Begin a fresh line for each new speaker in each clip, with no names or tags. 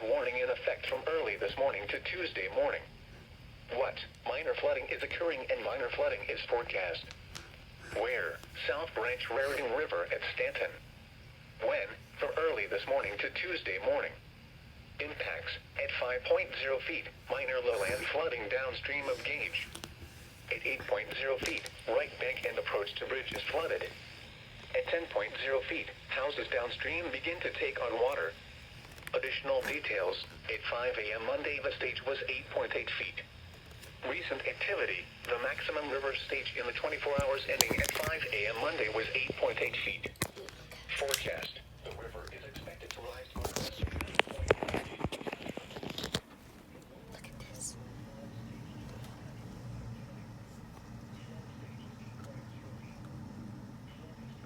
flood warning in effect from early this morning to Tuesday morning. What? Minor flooding is occurring and minor flooding is forecast. Where? South Branch Raritan River at Stanton. When? From early this morning to Tuesday morning. Impacts at 5.0 feet, minor lowland flooding downstream of Gage. At 8.0 feet, right bank and approach to bridge is flooded. At 10.0 feet, houses downstream begin to take on water. Additional details, at 5 a.m. Monday the stage was 8.8 feet. Recent activity, the maximum river stage in the 24 hours ending at 5 a.m. Monday was 8.8 feet. Forecast, the river is expected to rise to a crest of 9.8 feet.
Look at this.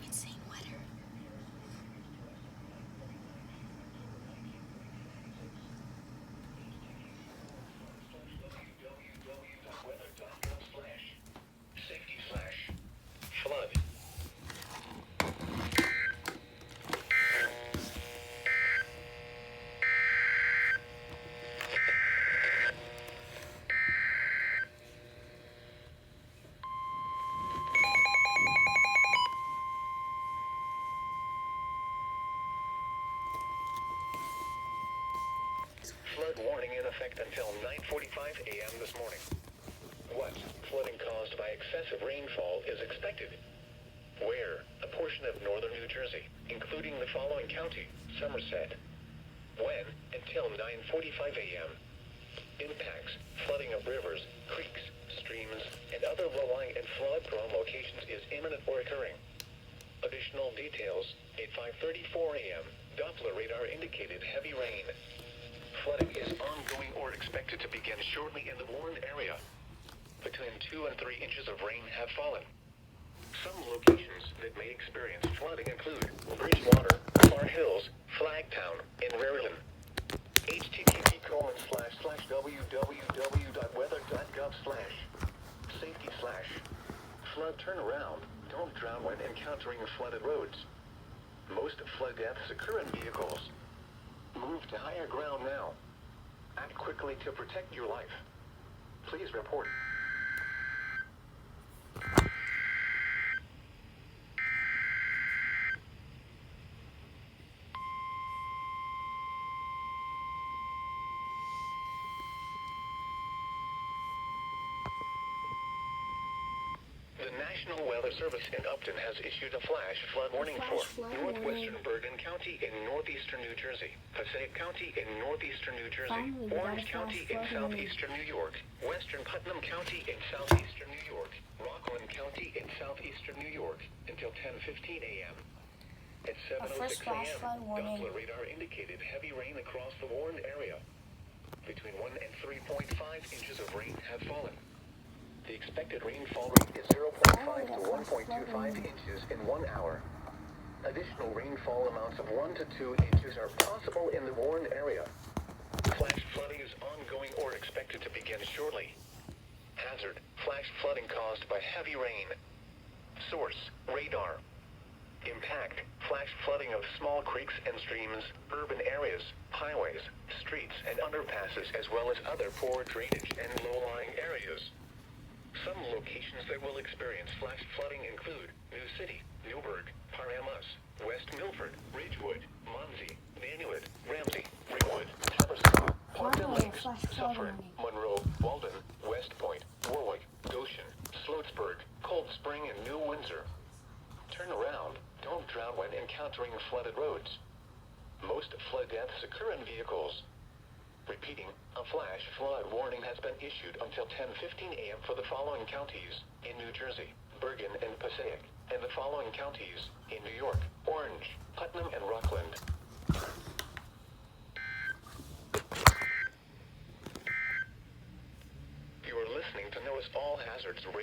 It's saying wetter.
Flood. Flood warning in effect until 9:45 a.m. this morning. What? Flooding caused by excessive rainfall is expected. Where? A portion of northern New Jersey, including the following county, Somerset. When? Until 9:45 a.m. Impacts, flooding of rivers, creeks, streams, and other low-lying and flood-prone locations is imminent or occurring. Additional details, at 5:34 a.m., Doppler radar indicated heavy rain. Flooding is ongoing or expected to begin shortly in the warned area. Between 2 and 3 inches of rain have fallen. Some locations that may experience flooding include Bridgewater, Far Hills, Flagtown, and Raritan. http://www.weather.gov/safety/flood turnaround. Don't drown when encountering flooded roads. Most flood deaths occur in vehicles. Move to higher ground now. Act quickly to protect your life. Please report. The National Weather Service in Upton has issued a flash flood warning for northwestern Bergen County in northeastern New Jersey, Passaic County in northeastern New Jersey, Orange County in southeastern New York, western Putnam County in southeastern New York, Rockland County in southeastern New York until 10:15 a.m. At 7:06 a.m., Doppler radar indicated heavy rain across the warned area. Between 1 and 3.5 inches of rain have fallen. The expected rainfall rate is 0.5 to 1.25 inches in 1 hour. Additional rainfall amounts of 1 to 2 inches are possible in the warned area. Flash flooding is ongoing or expected to begin shortly. Hazard: flash flooding caused by heavy rain. Source: radar. Impact: flash flooding of small creeks and streams, urban areas, highways, streets, and underpasses, as well as other poor drainage and low-lying areas. Some locations that will experience flash flooding include New City, Newburgh, Paramus, West Milford, Ridgewood, Muncie, Nanuet, Ramsey, Ringwood, Haverstraw, Parkdale Lakes, Suffern, Monroe, Walden, West Point, Warwick, Goshen, Sloatsburg, Cold Spring, and New Windsor. Turn around. Don't drown when encountering flooded roads. Most flood deaths occur in vehicles. Repeating, a flash flood warning has been issued until 10:15 a.m. for the following counties in New Jersey, Bergen and Passaic, and the following counties in New York, Orange, Putnam, and Rockland. You are listening to NOAA's All Hazards Radio.